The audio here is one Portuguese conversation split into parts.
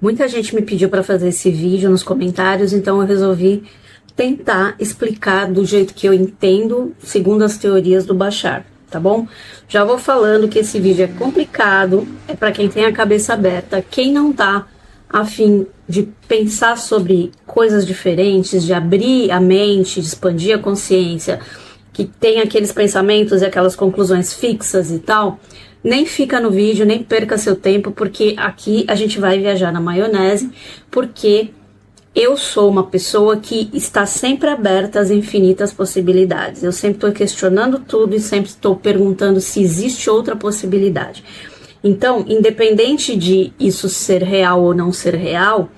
Muita gente me pediu para fazer esse vídeo nos comentários, então eu resolvi tentar explicar do jeito que eu entendo, segundo as teorias do Bashar, tá bom? Já vou falando que esse vídeo é complicado, é para quem tem a cabeça aberta, quem não tá a fim de pensar sobre coisas diferentes, de abrir a mente, de expandir a consciência, que tem aqueles pensamentos e aquelas conclusões fixas e tal, nem fica no vídeo, nem perca seu tempo, porque aqui a gente vai viajar na maionese, porque eu sou uma pessoa que está sempre aberta às infinitas possibilidades. Eu sempre estou questionando tudo e sempre estou perguntando se existe outra possibilidade. Então, independente de isso ser real ou não ser real,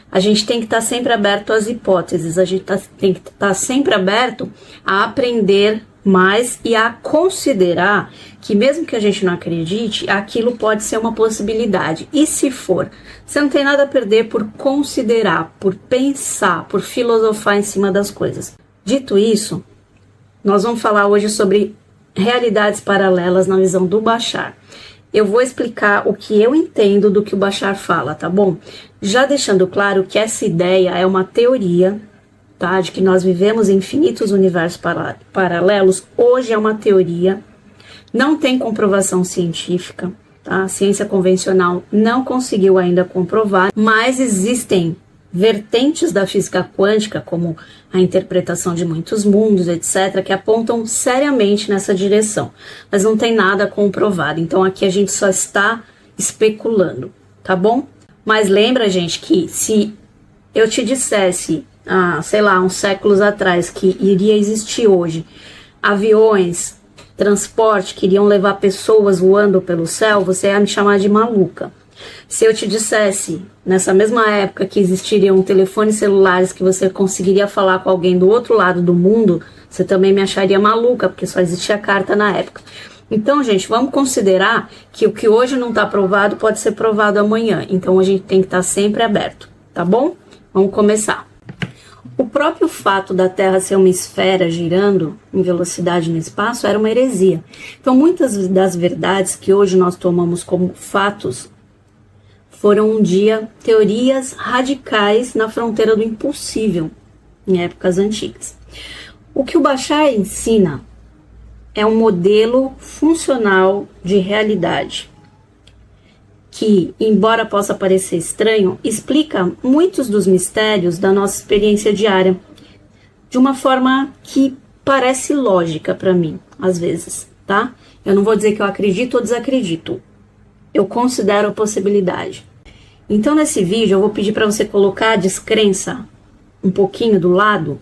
a gente tem que estar sempre aberto às hipóteses, a gente tem que estar sempre aberto a aprender mais e a considerar que mesmo que a gente não acredite, aquilo pode ser uma possibilidade. E se for, você não tem nada a perder por considerar, por pensar, por filosofar em cima das coisas. Dito isso, nós vamos falar hoje sobre realidades paralelas na visão do Bashar. Eu vou explicar o que eu entendo do que o Bashar fala, tá bom? Já deixando claro que essa ideia é uma teoria, tá? De que nós vivemos em infinitos universos paralelos. Hoje é uma teoria, não tem comprovação científica, tá? A ciência convencional não conseguiu ainda comprovar, mas existem vertentes da física quântica, como a interpretação de muitos mundos, etc., que apontam seriamente nessa direção, mas não tem nada comprovado, então aqui a gente só está especulando, tá bom? Mas lembra, gente, que se eu te dissesse, sei lá, uns séculos atrás, que iria existir hoje aviões, transporte, que iriam levar pessoas voando pelo céu, você ia me chamar de maluca. Se eu te dissesse, nessa mesma época, que existiriam telefones celulares que você conseguiria falar com alguém do outro lado do mundo, você também me acharia maluca, porque só existia carta na época. Então, gente, vamos considerar que o que hoje não está provado pode ser provado amanhã. Então, a gente tem que estar sempre aberto, tá bom? Vamos começar. O próprio fato da Terra ser uma esfera girando em velocidade no espaço era uma heresia. Então, muitas das verdades que hoje nós tomamos como fatos foram um dia teorias radicais na fronteira do impossível, em épocas antigas. O que o Bashar ensina é um modelo funcional de realidade, que, embora possa parecer estranho, explica muitos dos mistérios da nossa experiência diária, de uma forma que parece lógica para mim, às vezes, tá? Eu não vou dizer que eu acredito ou desacredito, eu considero a possibilidade. Então, nesse vídeo, eu vou pedir para você colocar a descrença um pouquinho do lado,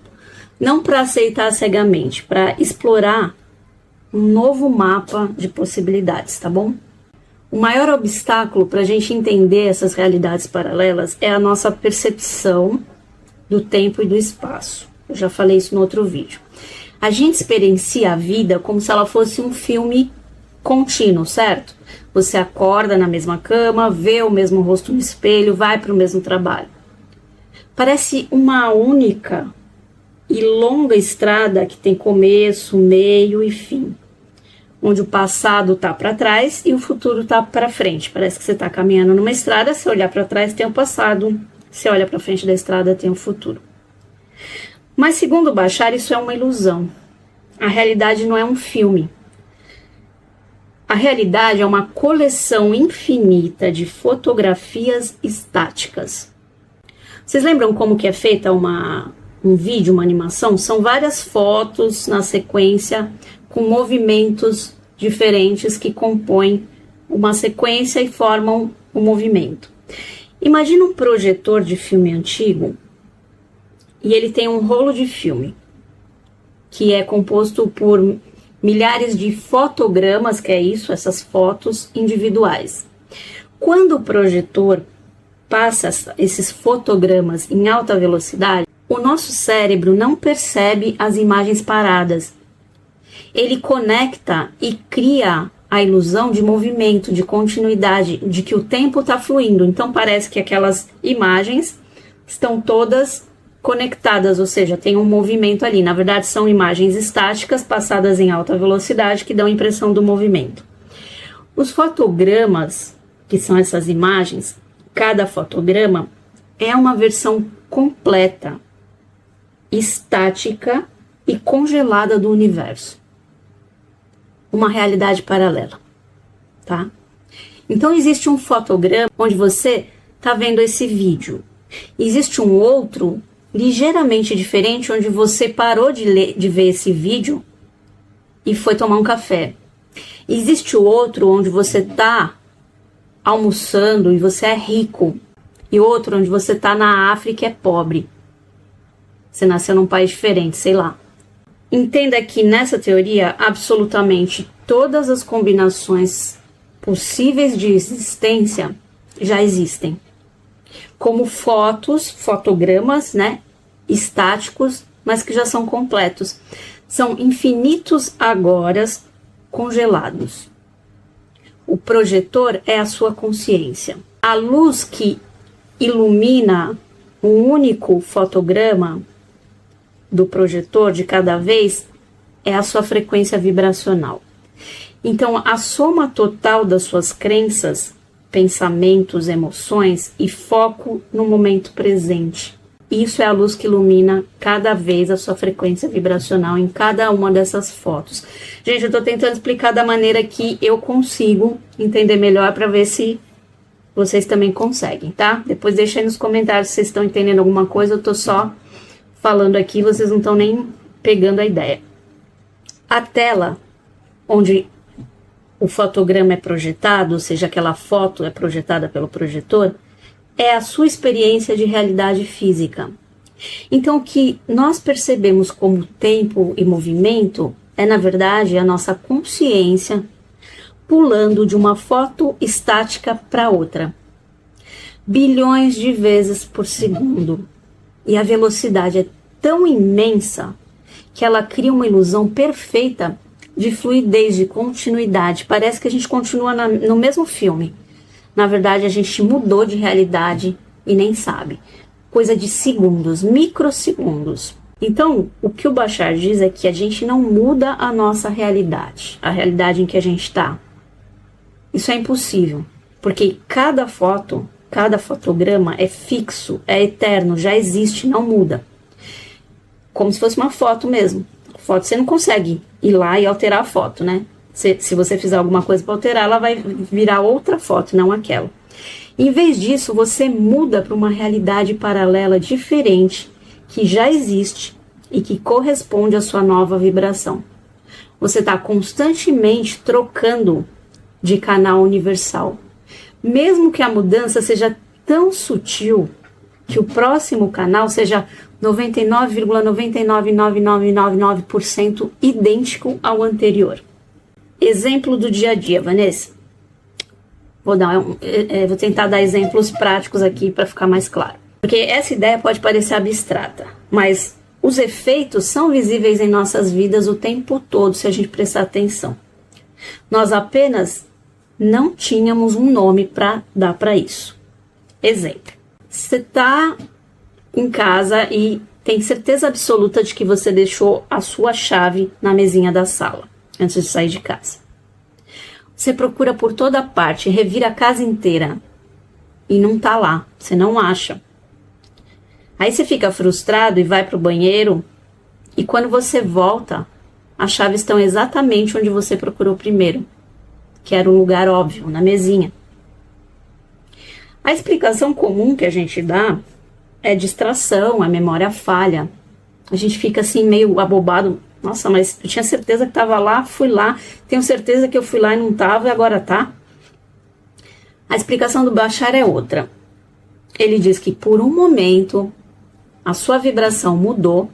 não para aceitar cegamente, para explorar um novo mapa de possibilidades, tá bom? O maior obstáculo para a gente entender essas realidades paralelas é a nossa percepção do tempo e do espaço. Eu já falei isso no outro vídeo. A gente experiencia a vida como se ela fosse um filme contínuo, certo? Você acorda na mesma cama, vê o mesmo rosto no espelho, vai para o mesmo trabalho. Parece uma única e longa estrada que tem começo, meio e fim. Onde o passado está para trás e o futuro está para frente. Parece que você está caminhando numa estrada, se olhar para trás tem o passado, se olha para frente da estrada tem o futuro. Mas segundo o Bashar, isso é uma ilusão. A realidade não é um filme. A realidade é uma coleção infinita de fotografias estáticas. Vocês lembram como que é feita um vídeo, uma animação? São várias fotos na sequência com movimentos diferentes que compõem uma sequência e formam um movimento. Imagina um projetor de filme antigo e ele tem um rolo de filme que é composto por milhares de fotogramas, que é isso, essas fotos individuais. Quando o projetor passa esses fotogramas em alta velocidade, o nosso cérebro não percebe as imagens paradas. Ele conecta e cria a ilusão de movimento, de continuidade, de que o tempo está fluindo. Então parece que aquelas imagens estão todas conectadas, ou seja, tem um movimento ali. Na verdade, são imagens estáticas passadas em alta velocidade que dão a impressão do movimento. Os fotogramas, que são essas imagens, cada fotograma é uma versão completa, estática e congelada do universo. Uma realidade paralela, tá? Então existe um fotograma onde você tá vendo esse vídeo. Existe um outro ligeiramente diferente onde você parou de ver esse vídeo e foi tomar um café. Existe o outro onde você tá almoçando e você é rico. E outro onde você tá na África e é pobre. Você nasceu num país diferente, sei lá. Entenda que nessa teoria, absolutamente todas as combinações possíveis de existência já existem. Como fotogramas, né? Estáticos, mas que já são completos. São infinitos agoras congelados. O projetor é a sua consciência. A luz que ilumina um único fotograma do projetor de cada vez é a sua frequência vibracional. Então, a soma total das suas crenças, pensamentos, emoções e foco no momento presente. Isso é a luz que ilumina cada vez a sua frequência vibracional em cada uma dessas fotos. Gente, eu tô tentando explicar da maneira que eu consigo entender melhor para ver se vocês também conseguem, tá? Depois deixa aí nos comentários se vocês estão entendendo alguma coisa, eu tô só falando aqui, vocês não estão nem pegando a ideia. A tela onde o fotograma é projetado, ou seja, aquela foto é projetada pelo projetor, é a sua experiência de realidade física. Então, o que nós percebemos como tempo e movimento é, na verdade, a nossa consciência pulando de uma foto estática para outra. Bilhões de vezes por segundo. E a velocidade é tão imensa que ela cria uma ilusão perfeita de fluidez, de continuidade. Parece que a gente continua no mesmo filme. Na verdade, a gente mudou de realidade e nem sabe. Coisa de segundos, microsegundos. Então, o que o Bashar diz é que a gente não muda a nossa realidade, a realidade em que a gente está. Isso é impossível, porque cada foto, cada fotograma é fixo, é eterno, já existe, não muda. Como se fosse uma foto mesmo. Foto você não consegue ir lá e alterar a foto, né? Se você fizer alguma coisa para alterar, ela vai virar outra foto, não aquela. Em vez disso, você muda para uma realidade paralela diferente, que já existe e que corresponde à sua nova vibração. Você está constantemente trocando de canal universal. Mesmo que a mudança seja tão sutil que o próximo canal seja 99,99999% idêntico ao anterior. Exemplo do dia a dia, Vanessa. Vou tentar dar exemplos práticos aqui para ficar mais claro. Porque essa ideia pode parecer abstrata, mas os efeitos são visíveis em nossas vidas o tempo todo se a gente prestar atenção. Nós apenas não tínhamos um nome para dar para isso. Exemplo. Você está em casa e tem certeza absoluta de que você deixou a sua chave na mesinha da sala antes de sair de casa. Você procura por toda parte, revira a casa inteira e não tá lá, você não acha. Aí você fica frustrado e vai pro banheiro e quando você volta, as chaves estão exatamente onde você procurou primeiro, que era um lugar óbvio, na mesinha. A explicação comum que a gente dá é distração, é memória falha. A gente fica assim meio abobado. Nossa, mas eu tinha certeza que estava lá, fui lá. Tenho certeza que eu fui lá e não estava e agora tá. A explicação do Bashar é outra. Ele diz que por um momento a sua vibração mudou.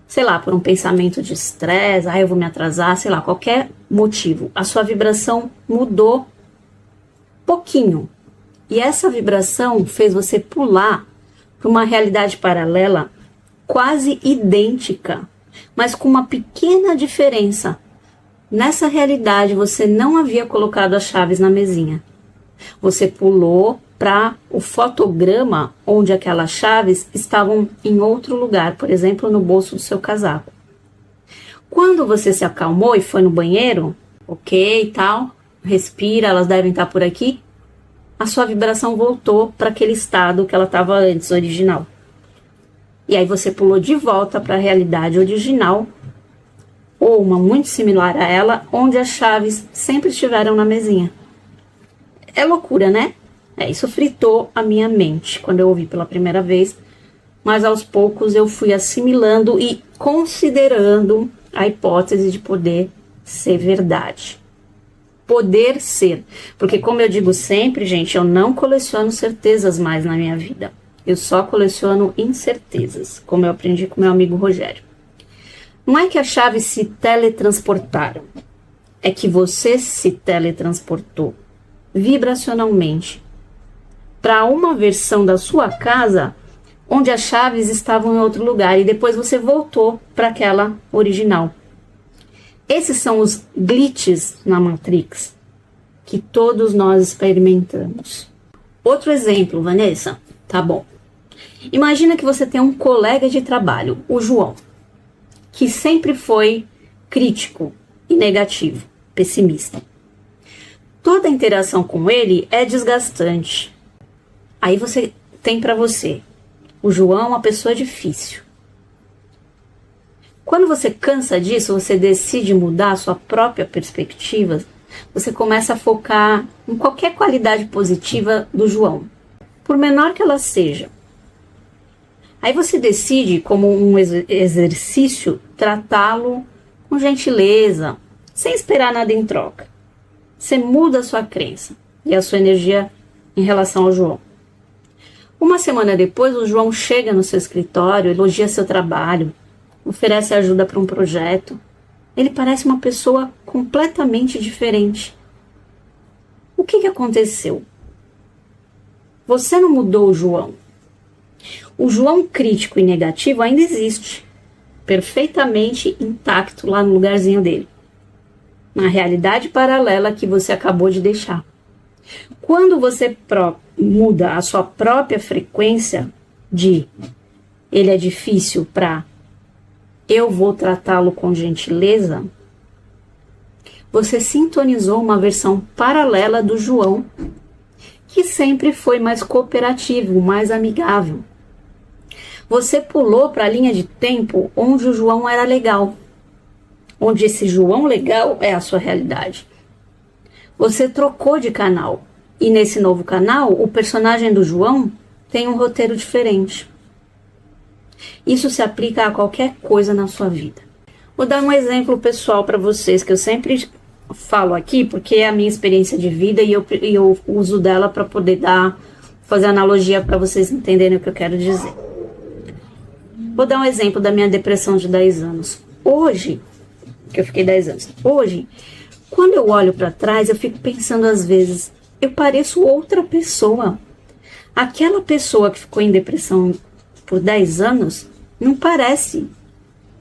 Sei lá, por um pensamento de estresse, eu vou me atrasar, sei lá, qualquer motivo. A sua vibração mudou pouquinho. E essa vibração fez você pular para uma realidade paralela quase idêntica, mas com uma pequena diferença. Nessa realidade você não havia colocado as chaves na mesinha. Você pulou para o fotograma onde aquelas chaves estavam em outro lugar, por exemplo, no bolso do seu casaco. Quando você se acalmou e foi no banheiro, ok e tal, respira, elas devem estar por aqui. a sua vibração voltou para aquele estado que ela estava antes, original. E aí você pulou de volta para a realidade original, ou uma muito similar a ela, onde as chaves sempre estiveram na mesinha. É loucura, né? Isso fritou a minha mente quando eu ouvi pela primeira vez, mas aos poucos eu fui assimilando e considerando a hipótese de poder ser verdade. Poder ser. Porque como eu digo sempre, gente, eu não coleciono certezas mais na minha vida. Eu só coleciono incertezas, como eu aprendi com meu amigo Rogério. Não é que as chaves se teletransportaram, é que você se teletransportou vibracionalmente para uma versão da sua casa onde as chaves estavam em outro lugar e depois você voltou para aquela original. Esses são os glitches na Matrix que todos nós experimentamos. Outro exemplo, Vanessa? Tá bom. Imagina que você tem um colega de trabalho, o João, que sempre foi crítico e negativo, pessimista. Toda interação com ele é desgastante. Aí você tem para você, o João é uma pessoa difícil. Quando você cansa disso, você decide mudar a sua própria perspectiva, você começa a focar em qualquer qualidade positiva do João, por menor que ela seja. Aí você decide, como um exercício, tratá-lo com gentileza, sem esperar nada em troca. Você muda a sua crença e a sua energia em relação ao João. Uma semana depois, o João chega no seu escritório, elogia seu trabalho, oferece ajuda para um projeto. Ele parece uma pessoa completamente diferente. O que aconteceu? Você não mudou o João. O João crítico e negativo ainda existe, perfeitamente intacto lá no lugarzinho dele, na realidade paralela que você acabou de deixar. Quando você muda a sua própria frequência de ele é difícil para eu vou tratá-lo com gentileza, você sintonizou uma versão paralela do João, que sempre foi mais cooperativo, mais amigável. Você pulou para a linha de tempo onde o João era legal, onde esse João legal é a sua realidade. Você trocou de canal, e nesse novo canal, o personagem do João tem um roteiro diferente. Isso se aplica a qualquer coisa na sua vida. Vou dar um exemplo pessoal para vocês, que eu sempre falo aqui, porque é a minha experiência de vida e eu uso dela para poder fazer analogia para vocês entenderem o que eu quero dizer. Vou dar um exemplo da minha depressão de 10 anos. Hoje, que eu fiquei 10 anos, hoje, quando eu olho para trás, eu fico pensando às vezes, eu pareço outra pessoa. Aquela pessoa que ficou em depressão por 10 anos, não parece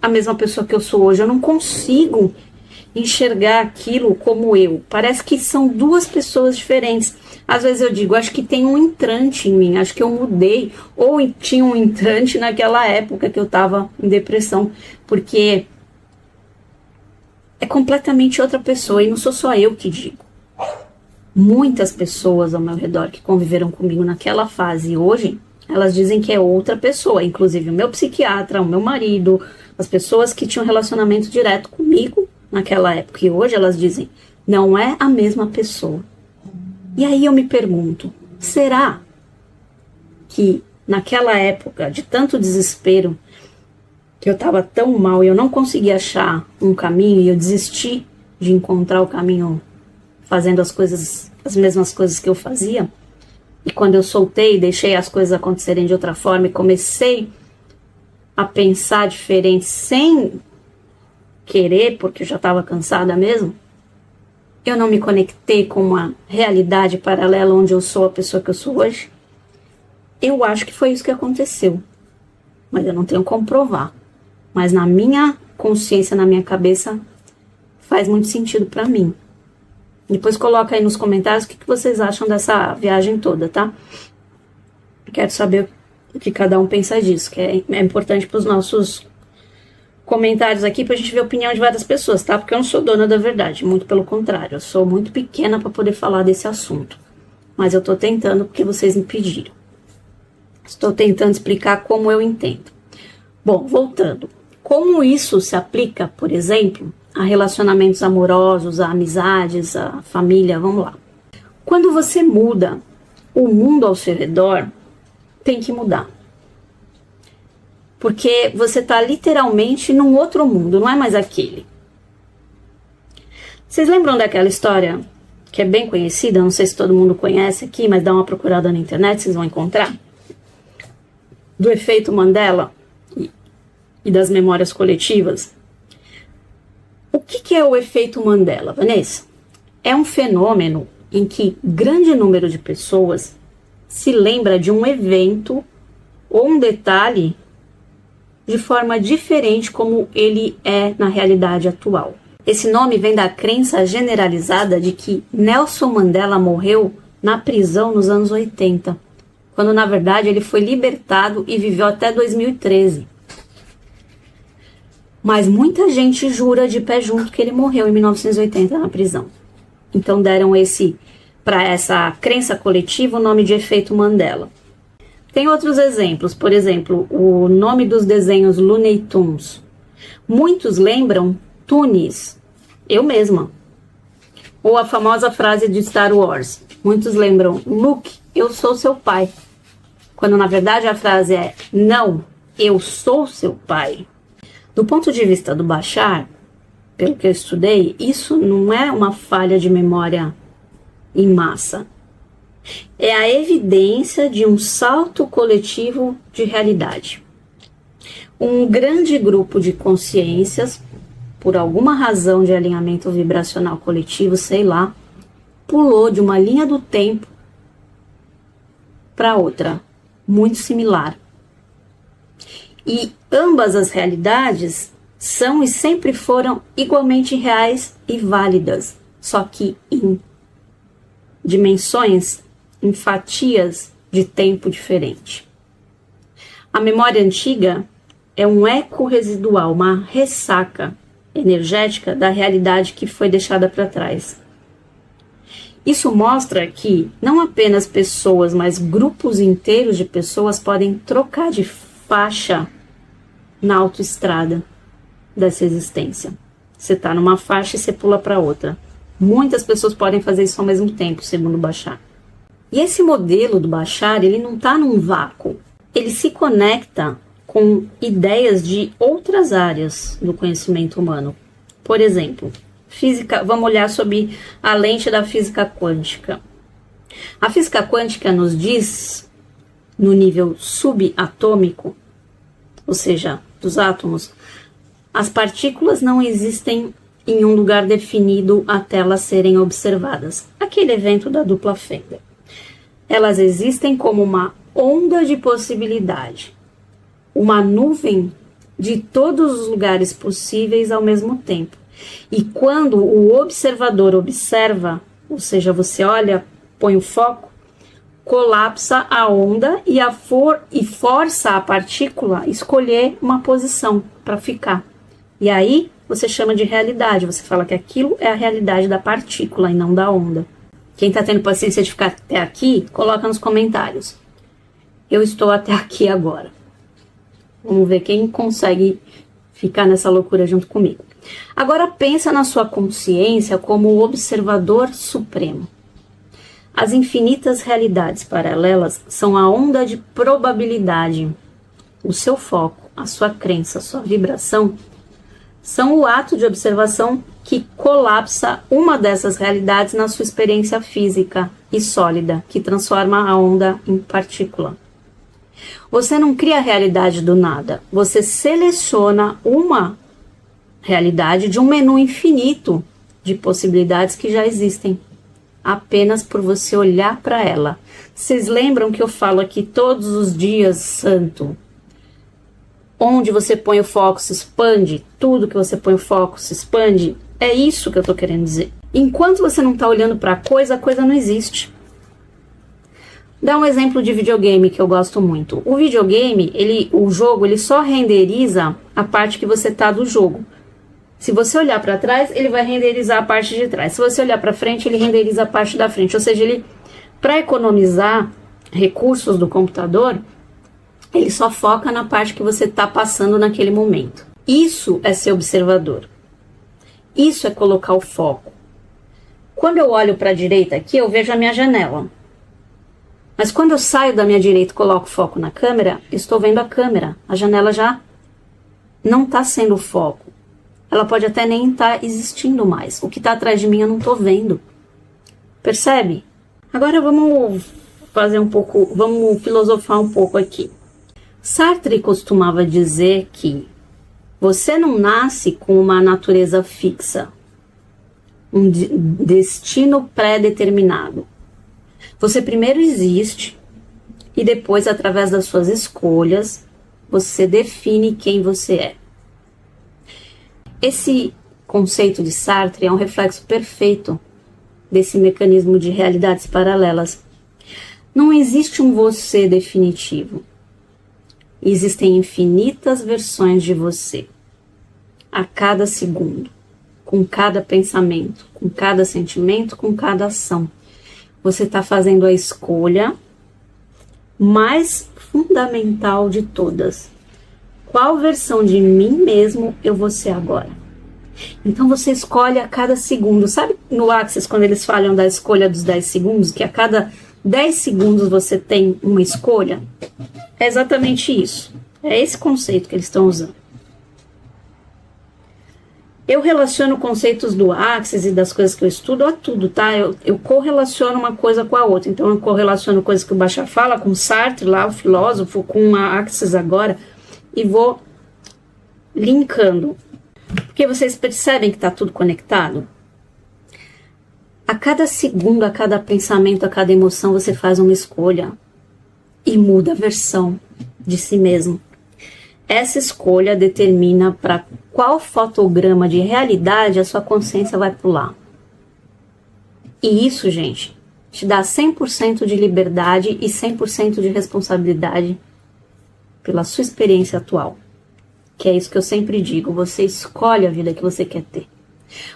a mesma pessoa que eu sou hoje. Eu não consigo enxergar aquilo como eu. Parece que são duas pessoas diferentes. Às vezes eu digo, acho que tem um entrante em mim, acho que eu mudei, ou tinha um entrante naquela época que eu estava em depressão, porque é completamente outra pessoa, e não sou só eu que digo. Muitas pessoas ao meu redor que conviveram comigo naquela fase e hoje, elas dizem que é outra pessoa, inclusive o meu psiquiatra, o meu marido, as pessoas que tinham relacionamento direto comigo naquela época, e hoje elas dizem, não é a mesma pessoa. E aí eu me pergunto, será que naquela época de tanto desespero, que eu estava tão mal e eu não conseguia achar um caminho e eu desisti de encontrar o caminho fazendo as mesmas coisas que eu fazia, e quando eu soltei, deixei as coisas acontecerem de outra forma e comecei a pensar diferente sem querer, porque eu já estava cansada mesmo, eu não me conectei com uma realidade paralela onde eu sou a pessoa que eu sou hoje. Eu acho que foi isso que aconteceu, mas eu não tenho como provar. Mas na minha consciência, na minha cabeça, faz muito sentido para mim. Depois coloca aí nos comentários o que vocês acham dessa viagem toda, tá? Quero saber o que cada um pensa disso, que é importante para os nossos comentários aqui, pra gente ver a opinião de várias pessoas, tá? Porque eu não sou dona da verdade, muito pelo contrário, eu sou muito pequena para poder falar desse assunto. mas eu estou tentando porque vocês me pediram. Estou tentando explicar como eu entendo. Bom, voltando. Como isso se aplica, por exemplo, a relacionamentos amorosos, a amizades, a família, vamos lá. Quando você muda, o mundo ao seu redor tem que mudar. Porque você está literalmente num outro mundo, não é mais aquele. Vocês lembram daquela história que é bem conhecida? Não sei se todo mundo conhece aqui, mas dá uma procurada na internet, vocês vão encontrar. Do efeito Mandela e das memórias coletivas. O que é o efeito Mandela, Vanessa? É um fenômeno em que grande número de pessoas se lembra de um evento ou um detalhe de forma diferente como ele é na realidade atual. Esse nome vem da crença generalizada de que Nelson Mandela morreu na prisão nos anos 80, quando na verdade ele foi libertado e viveu até 2013. Mas muita gente jura de pé junto que ele morreu em 1980 na prisão. Então deram para essa crença coletiva o nome de efeito Mandela. Tem outros exemplos, por exemplo, o nome dos desenhos Looney Tunes. Muitos lembram Tunis, eu mesma. Ou a famosa frase de Star Wars. Muitos lembram Luke, eu sou seu pai. Quando na verdade a frase é não, eu sou seu pai. Do ponto de vista do Bashar, pelo que eu estudei, isso não é uma falha de memória em massa. É a evidência de um salto coletivo de realidade. Um grande grupo de consciências, por alguma razão de alinhamento vibracional coletivo, sei lá, pulou de uma linha do tempo para outra, muito similar. E ambas as realidades são e sempre foram igualmente reais e válidas, só que em dimensões, em fatias de tempo diferente. A memória antiga é um eco residual, uma ressaca energética da realidade que foi deixada para trás. Isso mostra que não apenas pessoas, mas grupos inteiros de pessoas podem trocar de faixa na autoestrada dessa existência. Você está numa faixa e você pula para outra. Muitas pessoas podem fazer isso ao mesmo tempo, segundo o Bashar. E esse modelo do Bashar, ele não está num vácuo. Ele se conecta com ideias de outras áreas do conhecimento humano. Por exemplo, física, vamos olhar sob a lente da física quântica. A física quântica nos diz, no nível subatômico, ou seja, dos átomos, as partículas não existem em um lugar definido até elas serem observadas. Aquele evento da dupla fenda. Elas existem como uma onda de possibilidade, uma nuvem de todos os lugares possíveis ao mesmo tempo. E quando o observador observa, ou seja, você olha, põe o foco, colapsa a onda e força a partícula a escolher uma posição para ficar. E aí você chama de realidade, você fala que aquilo é a realidade da partícula e não da onda. Quem está tendo paciência de ficar até aqui, coloca nos comentários. Eu estou até aqui agora. Vamos ver quem consegue ficar nessa loucura junto comigo. Agora pensa na sua consciência como o observador supremo. As infinitas realidades paralelas são a onda de probabilidade. O seu foco, a sua crença, a sua vibração são o ato de observação que colapsa uma dessas realidades na sua experiência física e sólida, que transforma a onda em partícula. Você não cria a realidade do nada, você seleciona uma realidade de um menu infinito de possibilidades que já existem, apenas por você olhar para ela. Vocês lembram que eu falo aqui todos os dias, santo? Onde você põe o foco se expande, tudo que você põe o foco se expande. É isso que eu tô querendo dizer. Enquanto você não tá olhando para a coisa não existe. Dá um exemplo de videogame que eu gosto muito. O videogame, o jogo, ele só renderiza a parte que você tá do jogo. Se você olhar para trás, ele vai renderizar a parte de trás. Se você olhar para frente, ele renderiza a parte da frente. Ou seja, ele Para economizar recursos do computador, ele só foca na parte que você está passando naquele momento. Isso é ser observador. Isso é colocar o foco. Quando eu olho para a direita aqui, eu vejo a minha janela. Mas quando eu saio da minha direita e coloco o foco na câmera, estou vendo a câmera. A janela já não está sendo o foco. Ela pode até nem estar existindo mais. O que está atrás de mim eu não estou vendo. Percebe? Agora vamos vamos filosofar um pouco aqui. Sartre costumava dizer que você não nasce com uma natureza fixa, um destino pré-determinado. Você primeiro existe e depois, através das suas escolhas, você define quem você é. Esse conceito de Sartre é um reflexo perfeito desse mecanismo de realidades paralelas. Não existe um você definitivo. Existem infinitas versões de você. A cada segundo, com cada pensamento, com cada sentimento, com cada ação. Você está fazendo a escolha mais fundamental de todas. Qual versão de mim mesmo eu vou ser agora? Então você escolhe a cada segundo. Sabe no Access, quando eles falam da escolha dos 10 segundos, que a cada 10 segundos você tem uma escolha? É exatamente isso. É esse conceito que eles estão usando. Eu relaciono conceitos do Access e das coisas que eu estudo a tudo, tá? Eu correlaciono uma coisa com a outra. Então eu correlaciono coisas que o Bashar fala com Sartre, lá o filósofo, com a Access agora, e vou linkando. Porque vocês percebem que está tudo conectado? A cada segundo, a cada pensamento, a cada emoção, você faz uma escolha e muda a versão de si mesmo. Essa escolha determina para qual fotograma de realidade a sua consciência vai pular. E isso, gente, te dá 100% de liberdade e 100% de responsabilidade pela sua experiência atual. Que é isso que eu sempre digo, você escolhe a vida que você quer ter.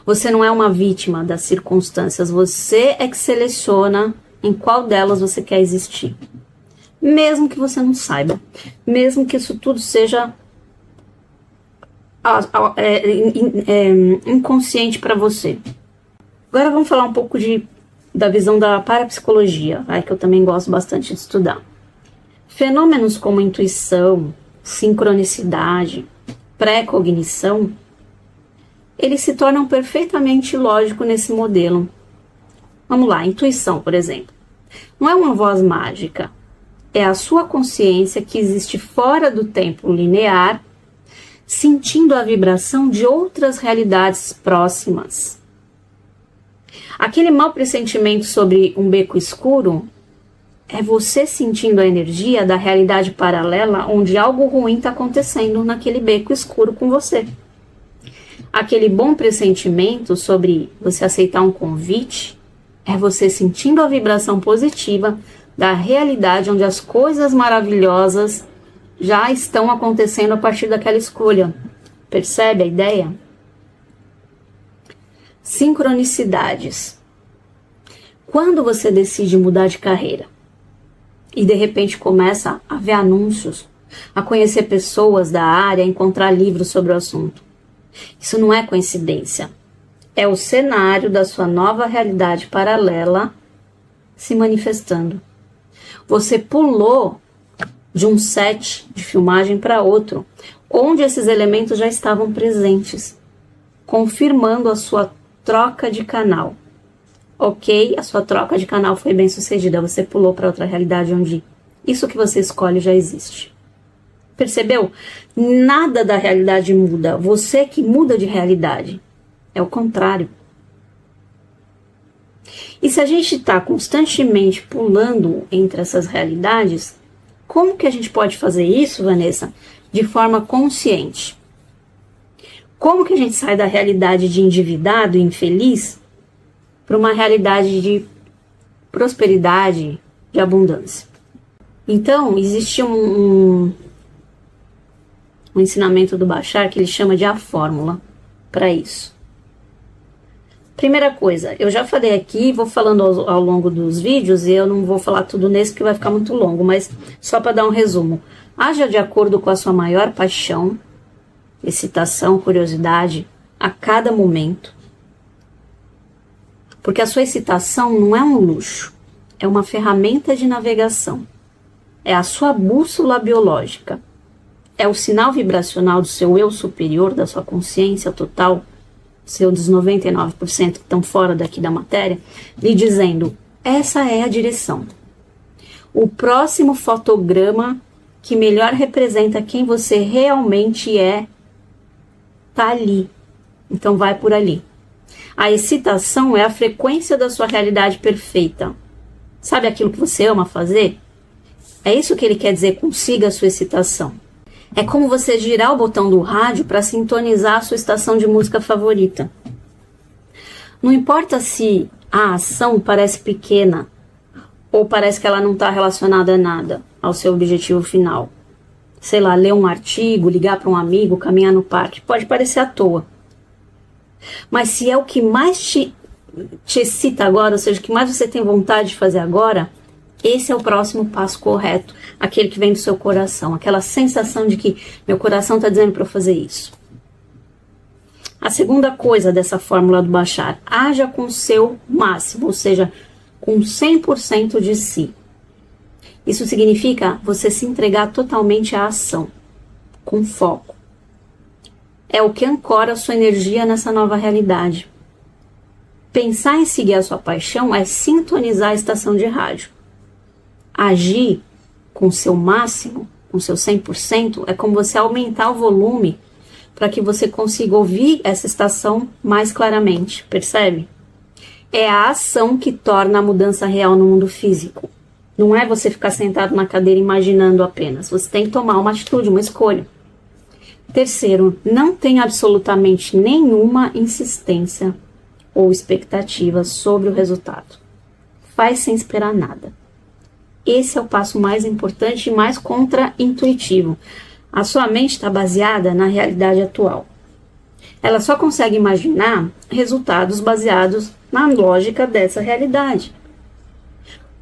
Você não é uma vítima das circunstâncias, você é que seleciona em qual delas você quer existir. Mesmo que você não saiba, mesmo que isso tudo seja inconsciente para você. Agora vamos falar um pouco da visão da parapsicologia, que eu também gosto bastante de estudar. Fenômenos como intuição, sincronicidade, pré-cognição, eles se tornam perfeitamente lógicos nesse modelo. Vamos lá, intuição, por exemplo. Não é uma voz mágica. É a sua consciência que existe fora do tempo linear, sentindo a vibração de outras realidades próximas. Aquele mau pressentimento sobre um beco escuro é você sentindo a energia da realidade paralela onde algo ruim está acontecendo naquele beco escuro com você. Aquele bom pressentimento sobre você aceitar um convite é você sentindo a vibração positiva da realidade onde as coisas maravilhosas já estão acontecendo a partir daquela escolha. Percebe a ideia? Sincronicidades. Quando você decide mudar de carreira e de repente começa a ver anúncios, a conhecer pessoas da área, a encontrar livros sobre o assunto, isso não é coincidência. É o cenário da sua nova realidade paralela se manifestando. Você pulou de um set de filmagem para outro, onde esses elementos já estavam presentes, confirmando a sua troca de canal. Ok, a sua troca de canal foi bem sucedida, você pulou para outra realidade onde isso que você escolhe já existe. Percebeu? Nada da realidade muda, você que muda de realidade. É o contrário. E se a gente está constantemente pulando entre essas realidades, como que a gente pode fazer isso, Vanessa, de forma consciente? Como que a gente sai da realidade de endividado e infeliz para uma realidade de prosperidade, de abundância? Então, existe um ensinamento do Bashar que ele chama de a fórmula para isso. Primeira coisa, eu já falei aqui, vou falando ao longo dos vídeos, e eu não vou falar tudo nesse porque vai ficar muito longo, mas só para dar um resumo. Haja de acordo com a sua maior paixão, excitação, curiosidade, a cada momento. Porque a sua excitação não é um luxo, é uma ferramenta de navegação. É a sua bússola biológica. É o sinal vibracional do seu eu superior, da sua consciência total, seus 99% que estão fora daqui da matéria, lhe dizendo, essa é a direção. O próximo fotograma que melhor representa quem você realmente é, tá ali. Então vai por ali. A excitação é a frequência da sua realidade perfeita. Sabe aquilo que você ama fazer? É isso que ele quer dizer com siga a sua excitação. É como você girar o botão do rádio para sintonizar a sua estação de música favorita. Não importa se a ação parece pequena ou parece que ela não está relacionada a nada, ao seu objetivo final. Sei lá, ler um artigo, ligar para um amigo, caminhar no parque. Pode parecer à toa. Mas se é o que mais te excita agora, ou seja, o que mais você tem vontade de fazer agora, esse é o próximo passo correto, aquele que vem do seu coração, aquela sensação de que meu coração está dizendo para eu fazer isso. A segunda coisa dessa fórmula do Bashar, haja com o seu máximo, ou seja, com 100% de si. Isso significa você se entregar totalmente à ação, com foco. É o que ancora a sua energia nessa nova realidade. Pensar em seguir a sua paixão é sintonizar a estação de rádio. Agir com o seu máximo, com o seu 100%, é como você aumentar o volume para que você consiga ouvir essa estação mais claramente, percebe? É a ação que torna a mudança real no mundo físico. Não é você ficar sentado na cadeira imaginando apenas. Você tem que tomar uma atitude, uma escolha. Terceiro, não tem absolutamente nenhuma insistência ou expectativa sobre o resultado. Faz sem esperar nada. Esse é o passo mais importante e mais contra-intuitivo. A sua mente está baseada na realidade atual. Ela só consegue imaginar resultados baseados na lógica dessa realidade.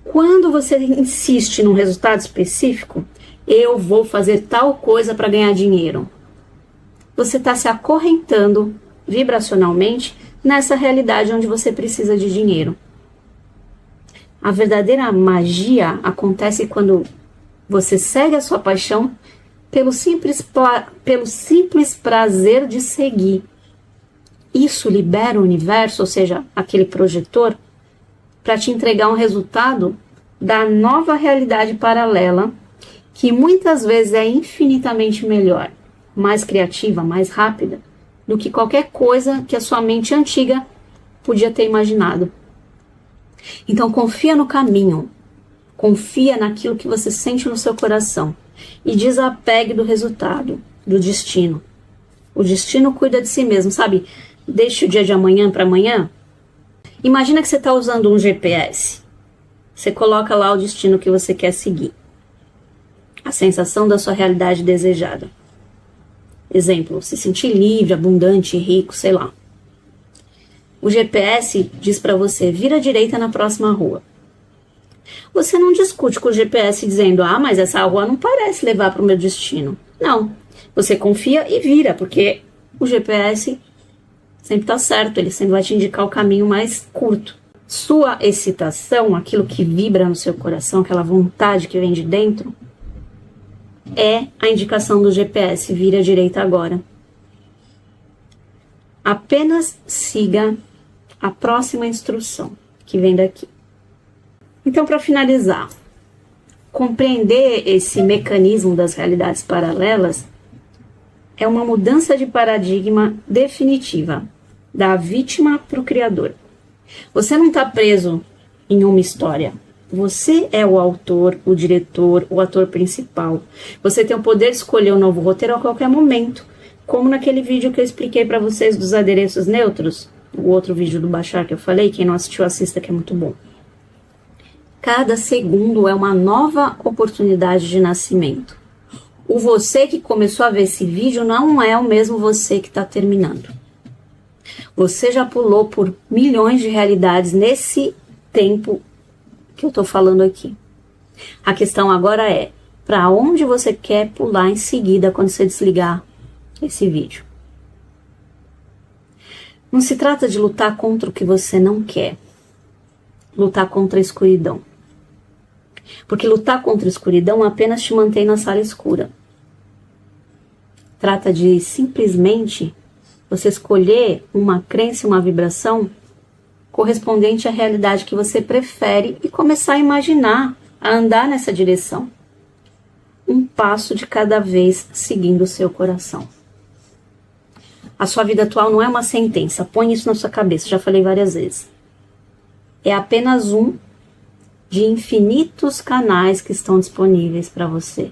Quando você insiste num resultado específico, eu vou fazer tal coisa para ganhar dinheiro. Você está se acorrentando vibracionalmente nessa realidade onde você precisa de dinheiro. A verdadeira magia acontece quando você segue a sua paixão pelo simples prazer de seguir. Isso libera o universo, ou seja, aquele projetor, para te entregar um resultado da nova realidade paralela, que muitas vezes é infinitamente melhor, mais criativa, mais rápida, do que qualquer coisa que a sua mente antiga podia ter imaginado. Então confia no caminho, confia naquilo que você sente no seu coração e desapegue do resultado, do destino. O destino cuida de si mesmo, sabe? Deixe o dia de amanhã para amanhã. Imagina que você está usando um GPS. Você coloca lá o destino que você quer seguir. A sensação da sua realidade desejada. Exemplo, se sentir livre, abundante, rico, sei lá. O GPS diz para você, vira à direita na próxima rua. Você não discute com o GPS dizendo, mas essa rua não parece levar para o meu destino. Não, você confia e vira, porque o GPS sempre está certo, ele sempre vai te indicar o caminho mais curto. Sua excitação, aquilo que vibra no seu coração, aquela vontade que vem de dentro, é a indicação do GPS, vira à direita agora. Apenas siga a próxima instrução que vem daqui. Então, para finalizar, compreender esse mecanismo das realidades paralelas é uma mudança de paradigma definitiva, da vítima para o criador. Você não está preso em uma história. Você é o autor, o diretor, o ator principal. Você tem o poder de escolher um novo roteiro a qualquer momento, como naquele vídeo que eu expliquei para vocês dos adereços neutros, o outro vídeo do Bashar que eu falei, quem não assistiu assista que é muito bom. Cada segundo é uma nova oportunidade de nascimento. O você que começou a ver esse vídeo não é o mesmo você que está terminando. Você já pulou por milhões de realidades nesse tempo que eu tô falando aqui. A questão agora é, para onde você quer pular em seguida quando você desligar esse vídeo? Não se trata de lutar contra o que você não quer. Lutar contra a escuridão. Porque lutar contra a escuridão apenas te mantém na sala escura. Trata de simplesmente você escolher uma crença, uma vibração correspondente à realidade que você prefere e começar a imaginar, a andar nessa direção. Um passo de cada vez seguindo o seu coração. A sua vida atual não é uma sentença, põe isso na sua cabeça, já falei várias vezes. É apenas um de infinitos canais que estão disponíveis para você.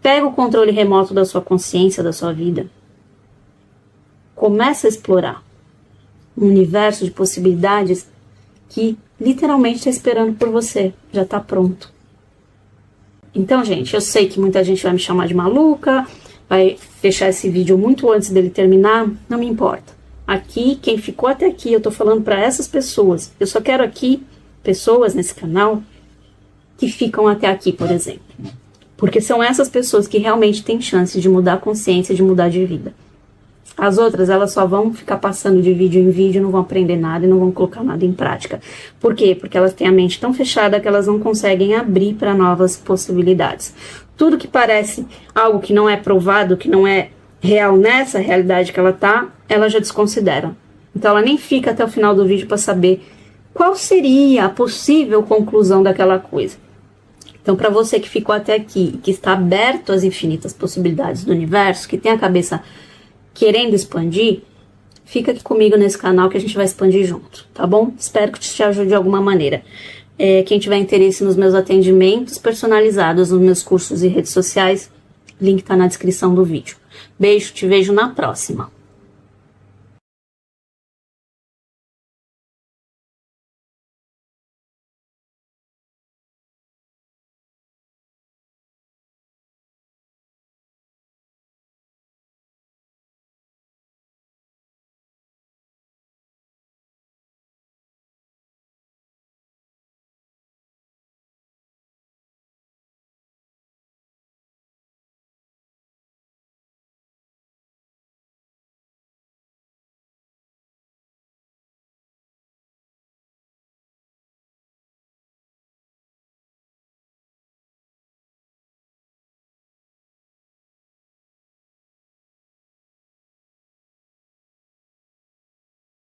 Pega o controle remoto da sua consciência, da sua vida. Começa a explorar um universo de possibilidades que literalmente está esperando por você, já está pronto. Então, gente, eu sei que muita gente vai me chamar de maluca, vai fechar esse vídeo muito antes dele terminar, não me importa. Aqui, quem ficou até aqui, eu tô falando para essas pessoas. Eu só quero aqui pessoas nesse canal que ficam até aqui, por exemplo. Porque são essas pessoas que realmente têm chance de mudar a consciência, de mudar de vida. As outras, elas só vão ficar passando de vídeo em vídeo, não vão aprender nada e não vão colocar nada em prática. Por quê? Porque elas têm a mente tão fechada que elas não conseguem abrir para novas possibilidades. Tudo que parece algo que não é provado, que não é real nessa realidade que ela tá, ela já desconsidera. Então ela nem fica até o final do vídeo para saber qual seria a possível conclusão daquela coisa. Então, para você que ficou até aqui, que está aberto às infinitas possibilidades do universo, que tem a cabeça querendo expandir, fica aqui comigo nesse canal que a gente vai expandir junto, tá bom? Espero que te ajude de alguma maneira. Quem tiver interesse nos meus atendimentos personalizados, nos meus cursos e redes sociais, link tá na descrição do vídeo. Beijo, te vejo na próxima.